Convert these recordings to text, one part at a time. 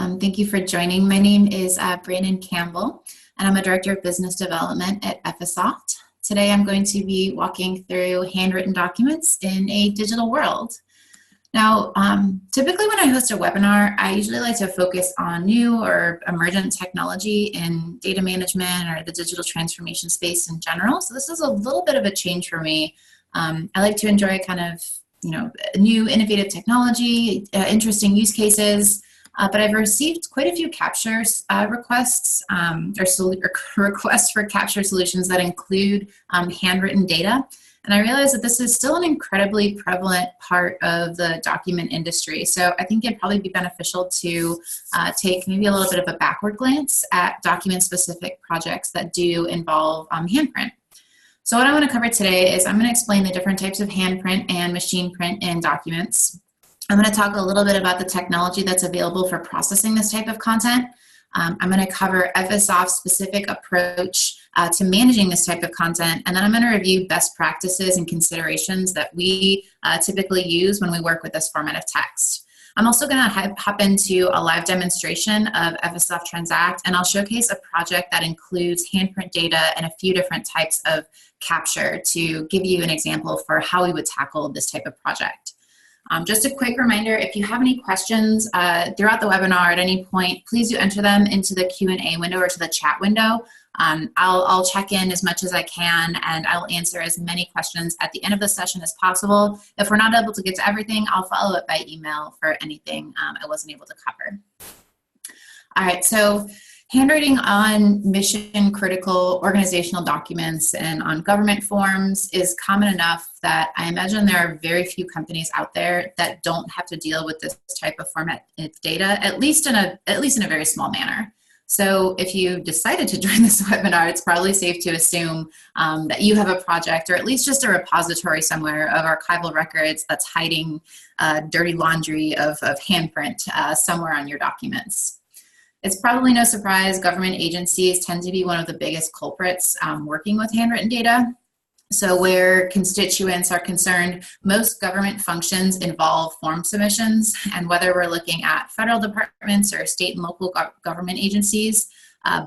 Thank you for joining. My name is Brandon Campbell, and I'm a Director of Business Development at Ephesoft. Today I'm going to be walking through handwritten documents in a digital world. Now, typically when I host a webinar, I usually like to focus on new or emergent technology in data management or the digital transformation space in general. So this is a little bit of a change for me. I like to enjoy kind of, new innovative technology, interesting use cases, but I've received quite a few capture requests or requests for capture solutions that include handwritten data. And I realize that this is still an incredibly prevalent part of the document industry. So I think it'd probably be beneficial to take maybe a little bit of a backward glance at document-specific projects that do involve handprint. So what I want to cover today is I'm going to explain the different types of handprint and machine print in documents. I'm going to talk a little bit about the technology that's available for processing this type of content. I'm going to cover Ephesoft's specific approach to managing this type of content, and then I'm going to review best practices and considerations that we typically use when we work with this format of text. I'm also going to hop into a live demonstration of Ephesoft Transact, and I'll showcase a project that includes handprint data and a few different types of capture to give you an example for how we would tackle this type of project. Just a quick reminder, if you have any questions throughout the webinar at any point, please do enter them into the Q&A window or to the chat window. I'll check in as much as I can, and I'll answer as many questions at the end of the session as possible. If we're not able to get to everything, I'll follow up by email for anything I wasn't able to cover. All right, so handwriting on mission-critical organizational documents and on government forms is common enough that I imagine there are very few companies out there that don't have to deal with this type of format of data, at least in a very small manner. So if you decided to join this webinar, it's probably safe to assume that you have a project or at least just a repository somewhere of archival records that's hiding dirty laundry of handprint somewhere on your documents. It's probably no surprise government agencies tend to be one of the biggest culprits working with handwritten data. So where constituents are concerned, most government functions involve form submissions, and whether we're looking at federal departments or state and local government agencies,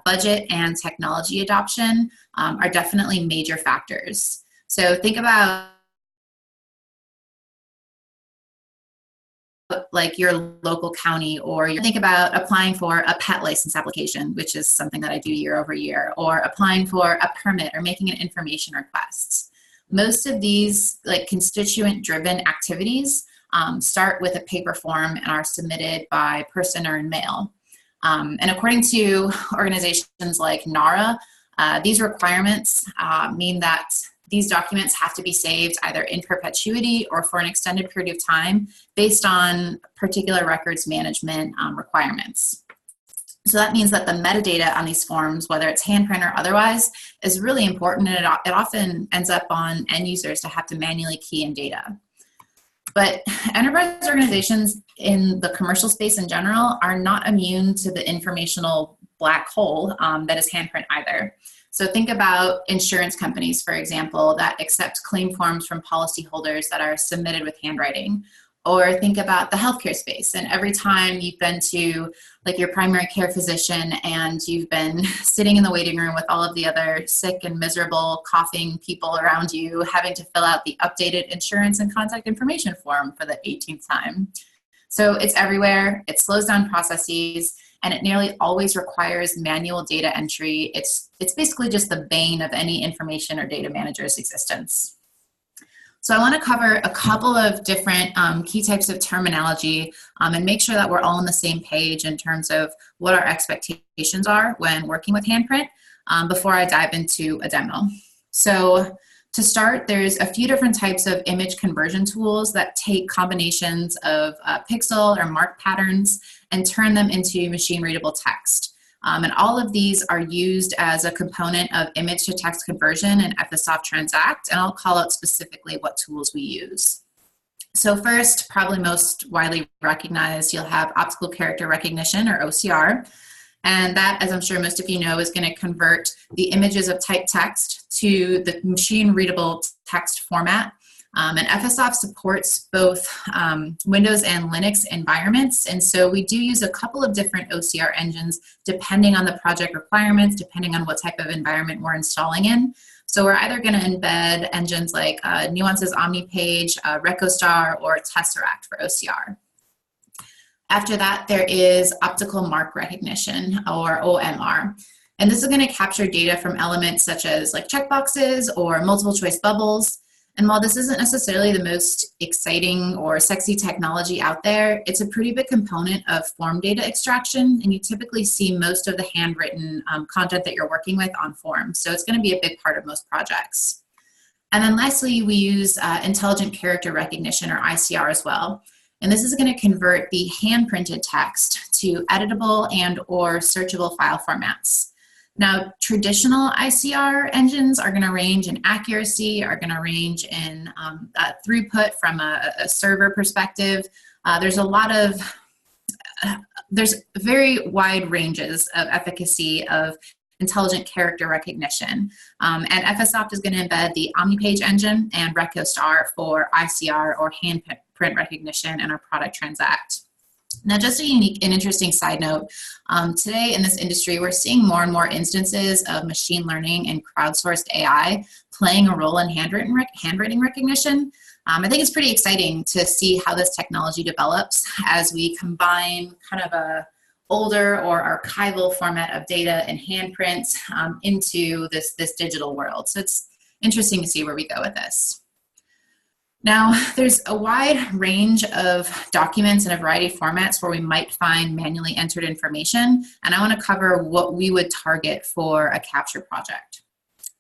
budget and technology adoption are definitely major factors. So think about like your local county, or you think about applying for a pet license application, which is something that I do year over year, or applying for a permit or making an information request. Most of these like constituent-driven activities start with a paper form and are submitted by person or in mail. And according to organizations like NARA, these requirements mean that these documents have to be saved either in perpetuity or for an extended period of time based on particular records management requirements. So that means that the metadata on these forms, whether it's handprint or otherwise, is really important, and it often ends up on end users to have to manually key in data. But enterprise organizations in the commercial space in general are not immune to the informational black hole that is handprint either. So think about insurance companies, for example, that accept claim forms from policyholders that are submitted with handwriting. Or think about the healthcare space, and every time you've been to like your primary care physician and you've been sitting in the waiting room with all of the other sick and miserable coughing people around you, having to fill out the updated insurance and contact information form for the 18th time. So it's everywhere, it slows down processes, and it nearly always requires manual data entry. It's basically just the bane of any information or data manager's existence. So I want to cover a couple of different key types of terminology and make sure that we're all on the same page in terms of what our expectations are when working with handprint before I dive into a demo. So to start, there's a few different types of image conversion tools that take combinations of pixel or mark patterns and turn them into machine-readable text. And all of these are used as a component of image-to-text conversion in Ephesoft Transact, and I'll call out specifically what tools we use. So first, probably most widely recognized, you'll have optical character recognition, or OCR. And that, as I'm sure most of you know, is going to convert the images of typed text to the machine-readable text format And Ephesoft supports both Windows and Linux environments. And so we do use a couple of different OCR engines depending on the project requirements, depending on what type of environment we're installing in. So we're either going to embed engines like Nuance's OmniPage, RecoStar, or Tesseract for OCR. After that, there is optical mark recognition, or OMR. And this is going to capture data from elements such as like checkboxes or multiple choice bubbles. And while this isn't necessarily the most exciting or sexy technology out there, it's a pretty big component of form data extraction, and you typically see most of the handwritten content that you're working with on forms. So it's going to be a big part of most projects. And then lastly, we use intelligent character recognition, or ICR, as well. And this is going to convert the hand-printed text to editable and or searchable file formats. Now, traditional ICR engines are going to range in accuracy, are going to range in throughput from a server perspective. There's very wide ranges of efficacy of intelligent character recognition. And Ephesoft is going to embed the OmniPage engine and RecoStar for ICR or handprint recognition in our product Transact. Now, just a unique and interesting side note, today in this industry, we're seeing more and more instances of machine learning and crowdsourced AI playing a role in handwriting recognition. I think it's pretty exciting to see how this technology develops as we combine kind of a older or archival format of data and handprints into this digital world. So it's interesting to see where we go with this. Now, there's a wide range of documents in a variety of formats where we might find manually entered information, and I want to cover what we would target for a capture project.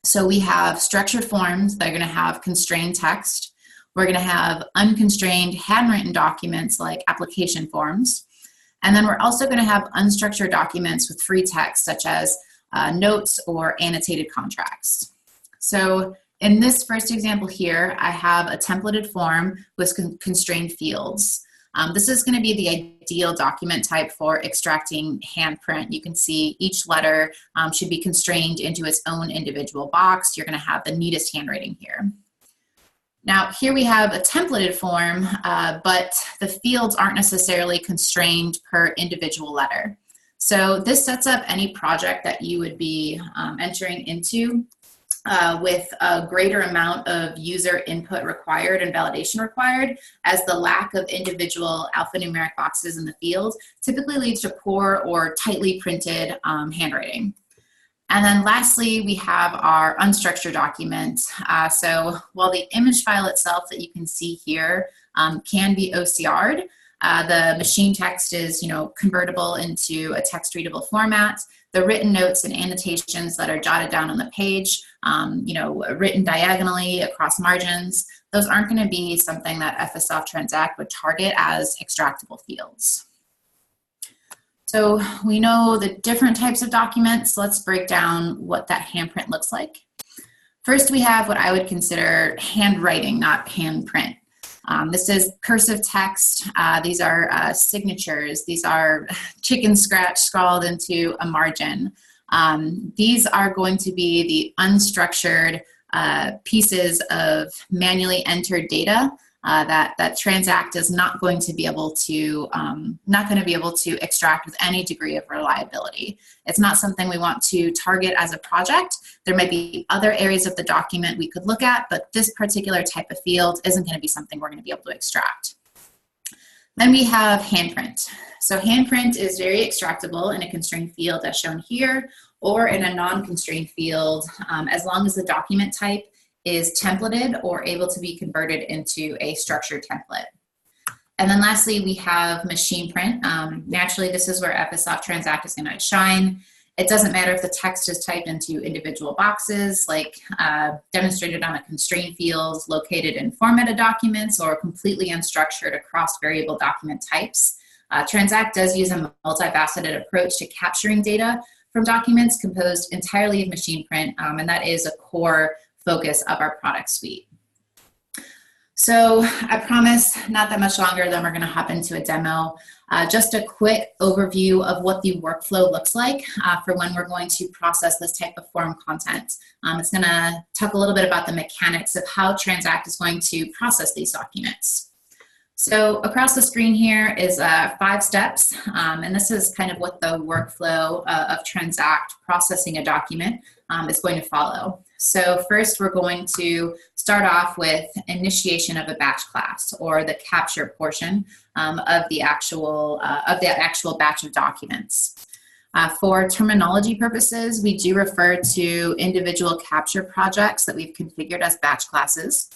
So we have structured forms that are going to have constrained text. We're going to have unconstrained handwritten documents like application forms. And then we're also going to have unstructured documents with free text such as notes or annotated contracts. So in this first example here, I have a templated form with constrained fields. This is going to be the ideal document type for extracting handprint. You can see each letter should be constrained into its own individual box. You're going to have the neatest handwriting here. Now, here we have a templated form, but the fields aren't necessarily constrained per individual letter. So this sets up any project that you would be entering into with a greater amount of user input required and validation required, as the lack of individual alphanumeric boxes in the field typically leads to poor or tightly printed handwriting. And then lastly, we have our unstructured document. So while the image file itself that you can see here can be OCR'd, the machine text is, convertible into a text-readable format. The written notes and annotations that are jotted down on the page, written diagonally across margins, those aren't going to be something that Ephesoft Transact would target as extractable fields. So we know the different types of documents. Let's break down what that handprint looks like. First, we have what I would consider handwriting, not handprint. This is cursive text. These are signatures. These are chicken scratch scrawled into a margin. These are going to be the unstructured pieces of manually entered data that Transact is not going to be able to extract with any degree of reliability. It's not something we want to target as a project. There might be other areas of the document we could look at, but this particular type of field isn't going to be something we're going to be able to extract. Then we have handprint. So handprint is very extractable in a constrained field as shown here, or in a non-constrained field, as long as the document type is templated or able to be converted into a structured template. And then lastly, we have machine print. Naturally, this is where Ephesoft Transact is going to shine. It doesn't matter if the text is typed into individual boxes, like demonstrated on a constrained field located in formatted documents, or completely unstructured across variable document types. Transact does use a multifaceted approach to capturing data from documents composed entirely of machine print, and that is a core focus of our product suite. So I promise not that much longer, then we're going to hop into a demo. Just a quick overview of what the workflow looks like for when we're going to process this type of form content. It's going to talk a little bit about the mechanics of how Transact is going to process these documents. So across the screen here is 5 steps, and this is kind of what the workflow of Transact processing a document is going to follow. So first we're going to start off with initiation of a batch class, or the capture portion of the actual batch of documents. For terminology purposes, we do refer to individual capture projects that we've configured as batch classes.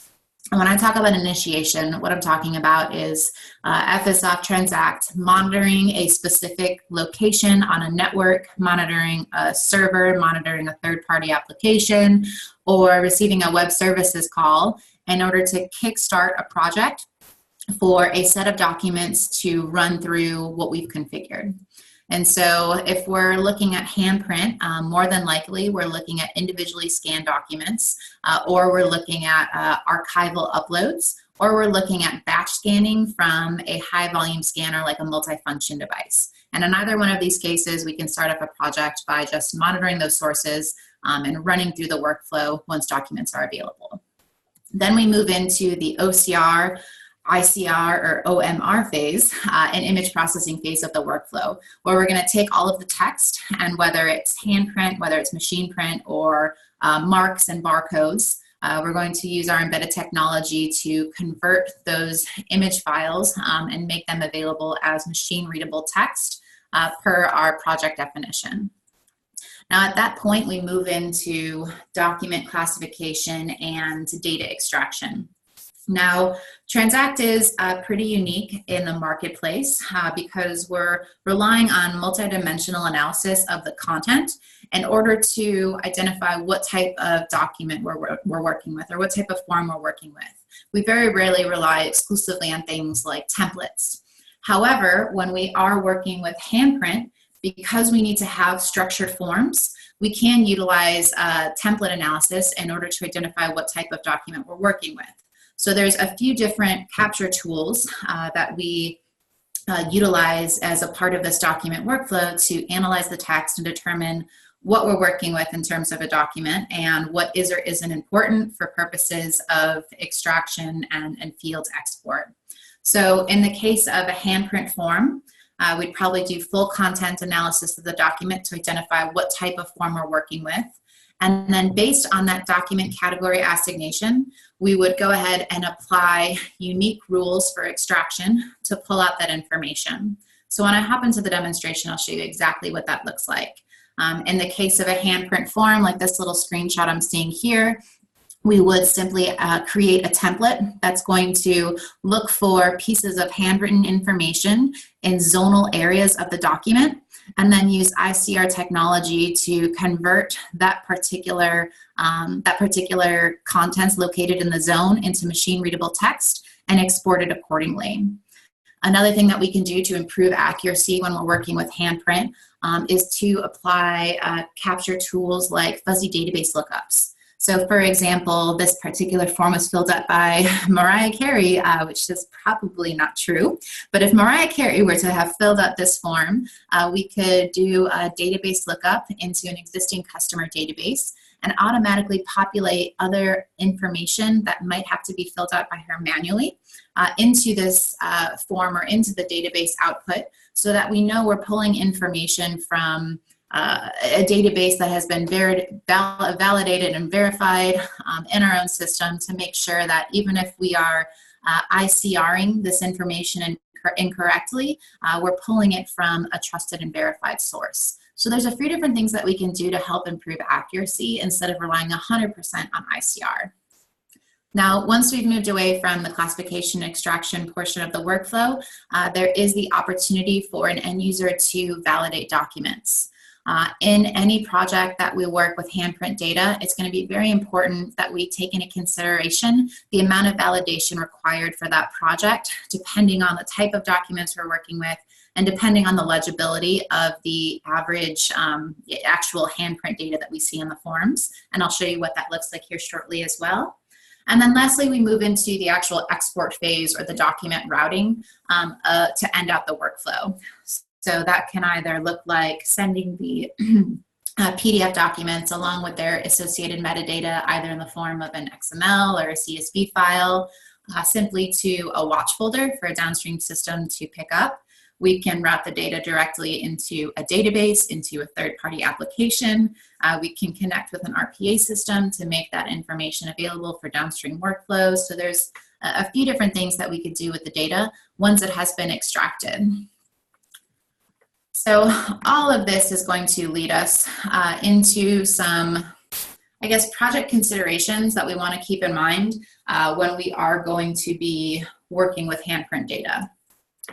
And when I talk about initiation, what I'm talking about is Ephesoft Transact monitoring a specific location on a network, monitoring a server, monitoring a third-party application, or receiving a web services call in order to kickstart a project for a set of documents to run through what we've configured. And so if we're looking at handprint, more than likely we're looking at individually scanned documents, or we're looking at archival uploads, or we're looking at batch scanning from a high volume scanner like a multifunction device. And in either one of these cases, we can start up a project by just monitoring those sources and running through the workflow once documents are available. Then we move into the OCR, ICR, or OMR phase, an image processing phase of the workflow, where we're going to take all of the text, and whether it's handprint, whether it's machine print, or marks and barcodes, we're going to use our embedded technology to convert those image files and make them available as machine readable text per our project definition. Now at that point, we move into document classification and data extraction. Now, Transact is pretty unique in the marketplace because we're relying on multidimensional analysis of the content in order to identify what type of document we're working with, or what type of form we're working with. We very rarely rely exclusively on things like templates. However, when we are working with handprint, because we need to have structured forms, we can utilize template analysis in order to identify what type of document we're working with. So there's a few different capture tools that we utilize as a part of this document workflow to analyze the text and determine what we're working with in terms of a document and what is or isn't important for purposes of extraction and field export. So in the case of a handprint form, we'd probably do full content analysis of the document to identify what type of form we're working with. And then based on that document category assignation, we would go ahead and apply unique rules for extraction to pull out that information. So when I hop into the demonstration, I'll show you exactly what that looks like. In the case of a handprint form, like this little screenshot I'm seeing here, we would simply create a template that's going to look for pieces of handwritten information in zonal areas of the document, and then use ICR technology to convert that particular contents located in the zone into machine readable text and export it accordingly. Another thing that we can do to improve accuracy when we're working with handprint is to apply capture tools like fuzzy database lookups. So for example, this particular form was filled out by Mariah Carey, which is probably not true. But if Mariah Carey were to have filled out this form, we could do a database lookup into an existing customer database and automatically populate other information that might have to be filled out by her manually into this form or into the database output, so that we know we're pulling information from a database that has been validated and verified in our own system, to make sure that even if we are ICRing this information incorrectly, we're pulling it from a trusted and verified source. So there's a few different things that we can do to help improve accuracy instead of relying 100% on ICR. Now, once we've moved away from the classification and extraction portion of the workflow, there is the opportunity for an end user to validate documents. In any project that we work with handprint data, it's going to be very important that we take into consideration the amount of validation required for that project, depending on the type of documents we're working with and depending on the legibility of the average actual handprint data that we see in the forms. And I'll show you what that looks like here shortly as well. And then lastly, we move into the actual export phase or the document routing to end out the workflow. So that can either look like sending the PDF documents along with their associated metadata, either in the form of an XML or a CSV file, simply to a watch folder for a downstream system to pick up. We can route the data directly into a database, into a third-party application. We can connect with an RPA system to make that information available for downstream workflows. So there's a few different things that we could do with the data once it has been extracted. So all of this is going to lead us into some, I guess, project considerations that we want to keep in mind when we are going to be working with handprint data.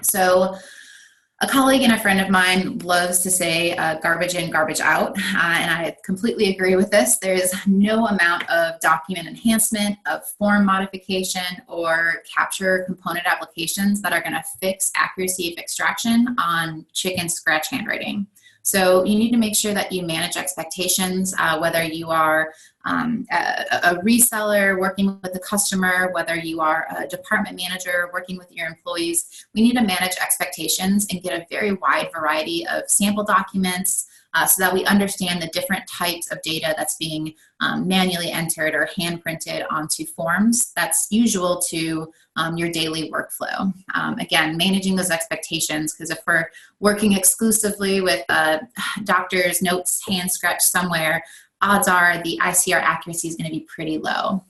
So a colleague and a friend of mine loves to say garbage in, garbage out, and I completely agree with this. There is no amount of document enhancement, of form modification, or capture component applications that are going to fix accuracy of extraction on chicken scratch handwriting. So you need to make sure that you manage expectations, whether you are a reseller working with the customer, whether you are a department manager working with your employees. We need to manage expectations and get a very wide variety of sample documents so that we understand the different types of data that's being manually entered or hand printed onto forms that's usual to your daily workflow. Again, managing those expectations, because if we're working exclusively with doctor's notes hand scratched somewhere, odds are the ICR accuracy is going to be pretty low.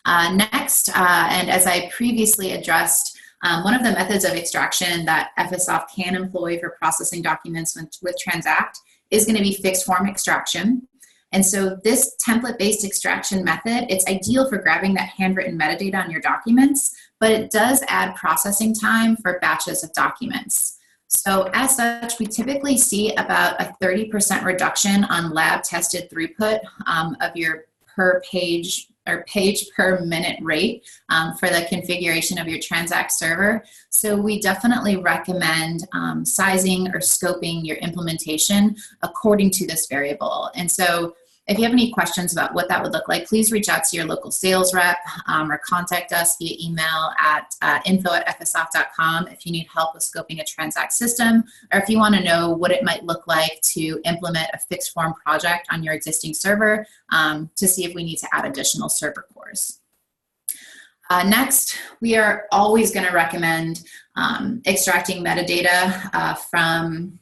Next, and as I previously addressed, one of the methods of extraction that Ephesoft can employ for processing documents with Transact is going to be fixed form extraction. And so this template-based extraction method, it's ideal for grabbing that handwritten metadata on your documents, but it does add processing time for batches of documents. So as such, we typically see about a 30% reduction on lab tested throughput of your per page or page per minute rate for the configuration of your Transact server. So we definitely recommend sizing or scoping your implementation according to this variable. And so if you have any questions about what that would look like, please reach out to your local sales rep or contact us via email at info@ephesoft.com if you need help with scoping a Transact system, or if you want to know what it might look like to implement a fixed form project on your existing server to see if we need to add additional server cores. Next, we are always going to recommend extracting metadata from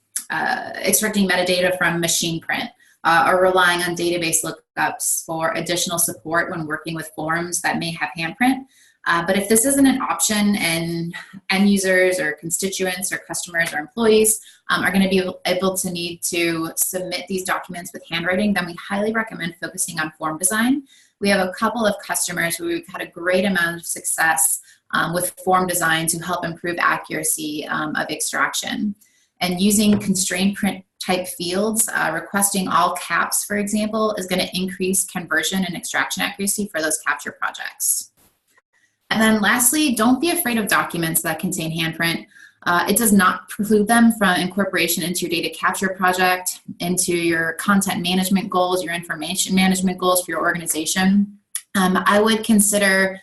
machine print. Or relying on database lookups for additional support when working with forms that may have handprint. But if this isn't an option and end users or constituents or customers or employees are going to be able to need to submit these documents with handwriting, then we highly recommend focusing on form design. We have a couple of customers where we've had a great amount of success with form design to help improve accuracy of extraction. And using constrained print type fields, requesting all caps, for example, is going to increase conversion and extraction accuracy for those capture projects. And then lastly, don't be afraid of documents that contain handprint. It does not preclude them from incorporation into your data capture project, into your content management goals, your information management goals for your organization. I would consider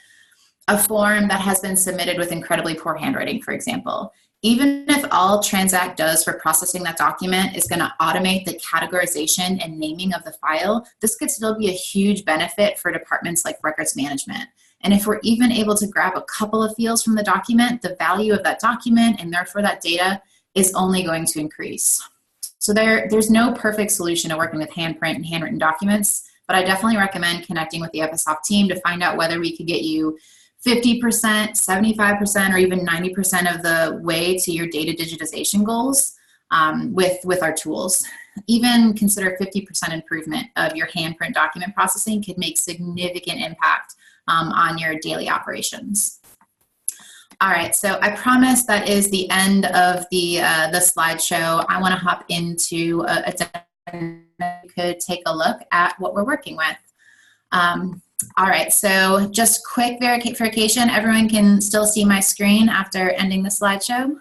a form that has been submitted with incredibly poor handwriting, for example. Even if all Transact does for processing that document is going to automate the categorization and naming of the file, this could still be a huge benefit for departments like records management. And if we're even able to grab a couple of fields from the document, the value of that document and therefore that data is only going to increase. So there's no perfect solution to working with handprint and handwritten documents, but I definitely recommend connecting with the Ephesoft team to find out whether we could get you 50%, 75%, or even 90% of the way to your data digitization goals with our tools. Even consider 50% improvement of your handprint document processing could make significant impact on your daily operations. All right, so I promise that is the end of the slideshow. I want to hop into a demo. You could take a look at what we're working with. All right, so just quick verification. Everyone can still see my screen after ending the slideshow?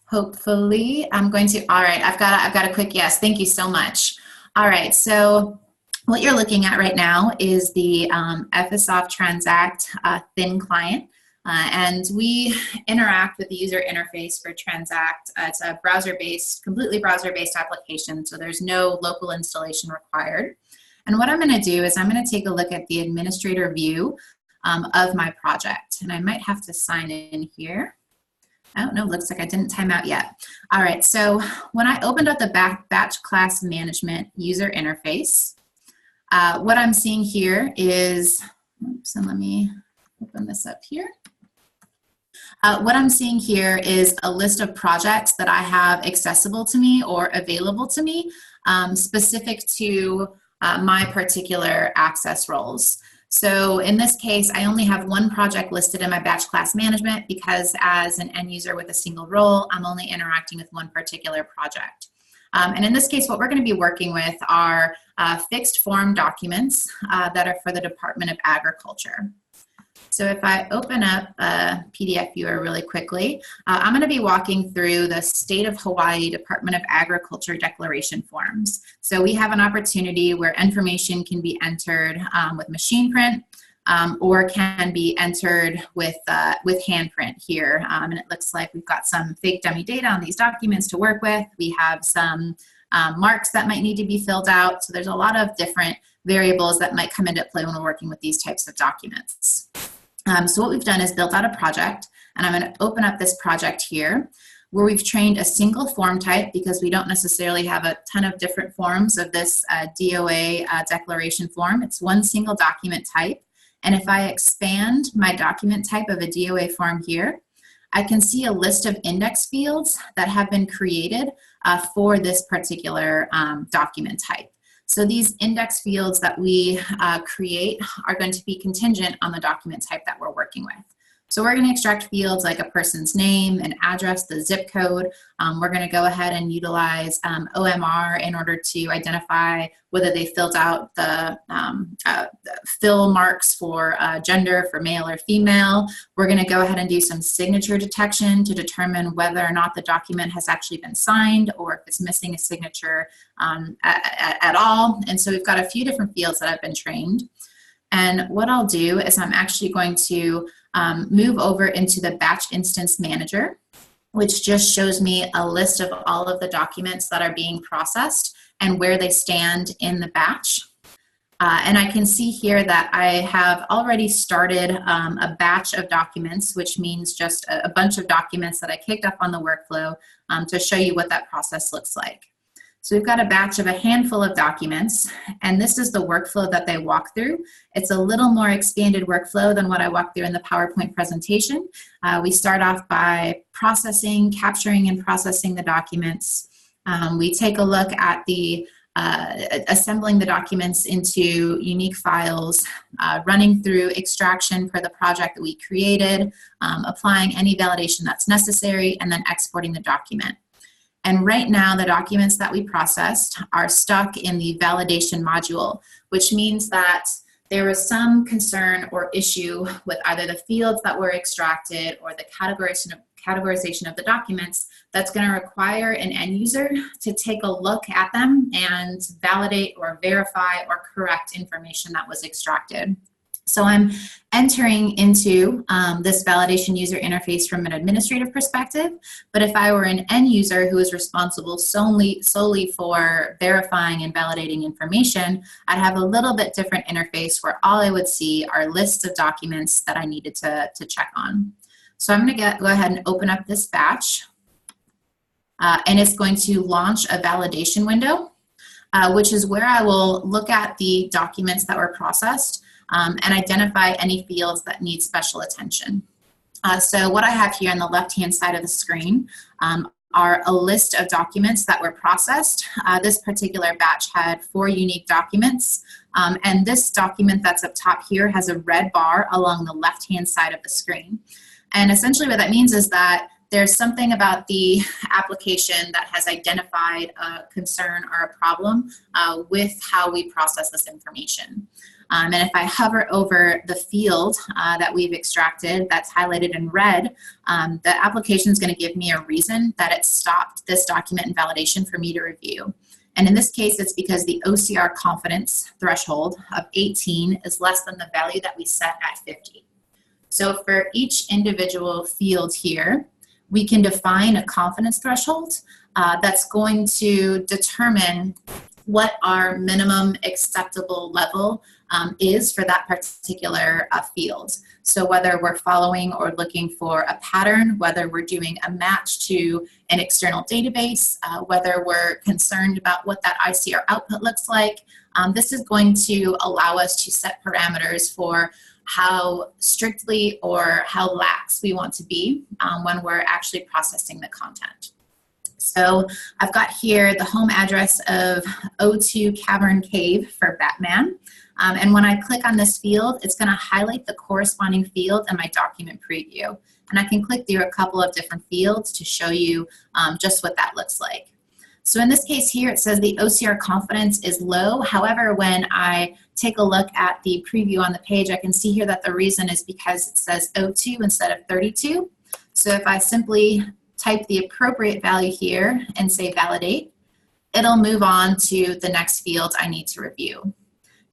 Hopefully, I'm going to, all right, I've got a quick yes. Thank you so much. All right, so what you're looking at right now is the Ephesoft Transact thin client. And we interact with the user interface for Transact. It's a browser-based, completely browser-based application, so there's no local installation required. And what I'm going to do is I'm going to take a look at the administrator view of my project. And I might have to sign in here. Oh, no, looks like I didn't time out yet. All right, so when I opened up the batch class management user interface, what I'm seeing here is, oops, and let me open this up here. What I'm seeing here is a list of projects that I have accessible to me or available to me, specific to my particular access roles. So in this case, I only have one project listed in my batch class management because as an end user with a single role, I'm only interacting with one particular project. And in this case, what we're going to be working with are fixed form documents that are for the Department of Agriculture. So if I open up a PDF viewer really quickly, I'm going to be walking through the State of Hawaii Department of Agriculture declaration forms. So we have an opportunity where information can be entered with machine print or can be entered with handprint here. And it looks like we've got some fake dummy data on these documents to work with. We have some marks that might need to be filled out. So there's a lot of different variables that might come into play when we're working with these types of documents. So what we've done is built out a project, and I'm going to open up this project here where we've trained a single form type because we don't necessarily have a ton of different forms of this DOA declaration form. It's one single document type, and if I expand my document type of a DOA form here, I can see a list of index fields that have been created for this particular document type. So these index fields that we create are going to be contingent on the document type that we're working with. So we're going to extract fields like a person's name, an address, the zip code. We're going to go ahead and utilize OMR in order to identify whether they filled out the fill marks for gender, for male or female. We're going to go ahead and do some signature detection to determine whether or not the document has actually been signed or if it's missing a signature at all. And so we've got a few different fields that have been trained. And what I'll do is I'm actually going to move over into the batch instance manager, which just shows me a list of all of the documents that are being processed and where they stand in the batch. And I can see here that I have already started a batch of documents, which means just a bunch of documents that I kicked up on the workflow to show you what that process looks like. So we've got a batch of a handful of documents, and this is the workflow that they walk through. It's a little more expanded workflow than what I walked through in the PowerPoint presentation. We start off by processing, capturing and processing the documents. We take a look at the assembling the documents into unique files, running through extraction for the project that we created, applying any validation that's necessary, and then exporting the document. And right now, the documents that we processed are stuck in the validation module, which means that there was some concern or issue with either the fields that were extracted or the categorization of the documents that's going to require an end user to take a look at them and validate or verify or correct information that was extracted. So I'm entering into this validation user interface from an administrative perspective, but if I were an end user who is responsible solely for verifying and validating information, I'd have a little bit different interface where all I would see are lists of documents that I needed to check on. So I'm going to go ahead and open up this batch, and it's going to launch a validation window, which is where I will look at the documents that were processed and identify any fields that need special attention. So what I have here on the left-hand side of the screen are a list of documents that were processed. This particular batch had 4 unique documents, and this document that's up top here has a red bar along the left-hand side of the screen. And essentially what that means is that there's something about the application that has identified a concern or a problem with how we process this information. And if I hover over the field that we've extracted that's highlighted in red, the application is going to give me a reason that it stopped this document in validation for me to review. And in this case, it's because the OCR confidence threshold of 18 is less than the value that we set at 50. So for each individual field here, we can define a confidence threshold that's going to determine what our minimum acceptable level is for that particular field. So whether we're following or looking for a pattern, whether we're doing a match to an external database, whether we're concerned about what that ICR output looks like, this is going to allow us to set parameters for how strictly or how lax we want to be when we're actually processing the content. So I've got here the home address of O2 Cavern Cave for Batman. And when I click on this field, it's going to highlight the corresponding field in my document preview. And I can click through a couple of different fields to show you just what that looks like. So in this case here, it says the OCR confidence is low. However, when I take a look at the preview on the page, I can see here that the reason is because it says O2 instead of 32. So if I simply type the appropriate value here and say validate, it'll move on to the next field I need to review.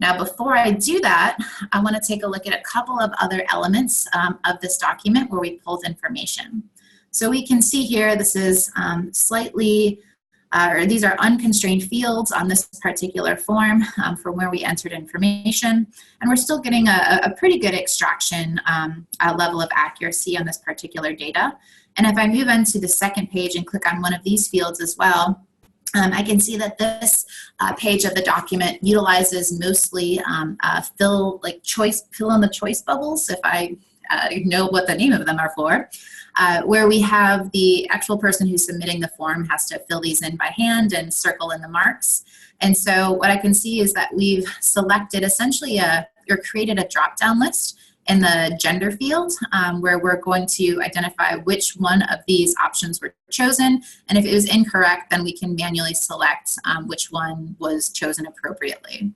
Now, before I do that, I want to take a look at a couple of other elements of this document where we pulled information. So we can see here, this is these are unconstrained fields on this particular form from where we entered information. And we're still getting a pretty good extraction level of accuracy on this particular data. And if I move into the second page and click on one of these fields as well, I can see that this page of the document utilizes mostly fill in the choice bubbles, if I know what the name of them are for, where we have the actual person who's submitting the form has to fill these in by hand and circle in the marks. And so what I can see is that we've selected essentially or created a drop-down list in the gender field where we're going to identify which one of these options were chosen. And if it was incorrect, then we can manually select which one was chosen appropriately.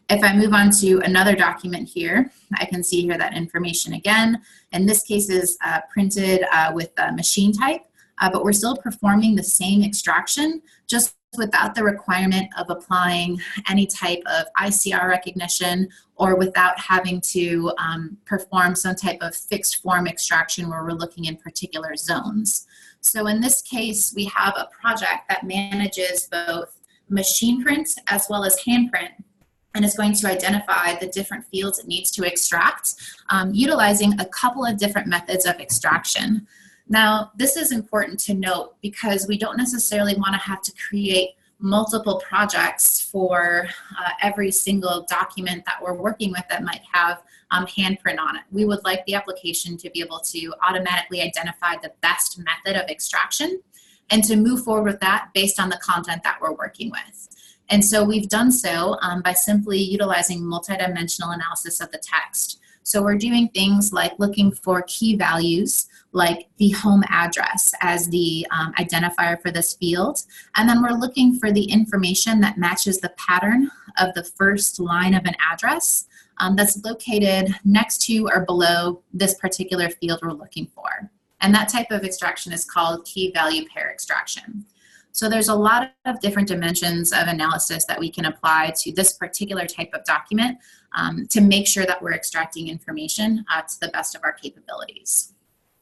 If I move on to another document here, I can see here that information again. In this case is printed with machine type, but we're still performing the same extraction, just without the requirement of applying any type of ICR recognition or without having to perform some type of fixed form extraction where we're looking in particular zones. So in this case, we have a project that manages both machine print as well as hand print, and is going to identify the different fields it needs to extract, utilizing a couple of different methods of extraction. Now, this is important to note because we don't necessarily want to have to create multiple projects for every single document that we're working with that might have handprint on it. We would like the application to be able to automatically identify the best method of extraction and to move forward with that based on the content that we're working with. And so we've done so by simply utilizing multidimensional analysis of the text. So we're doing things like looking for key values like the home address as the identifier for this field. And then we're looking for the information that matches the pattern of the first line of an address that's located next to or below this particular field we're looking for. And that type of extraction is called key value pair extraction. So there's a lot of different dimensions of analysis that we can apply to this particular type of document to make sure that we're extracting information to the best of our capabilities.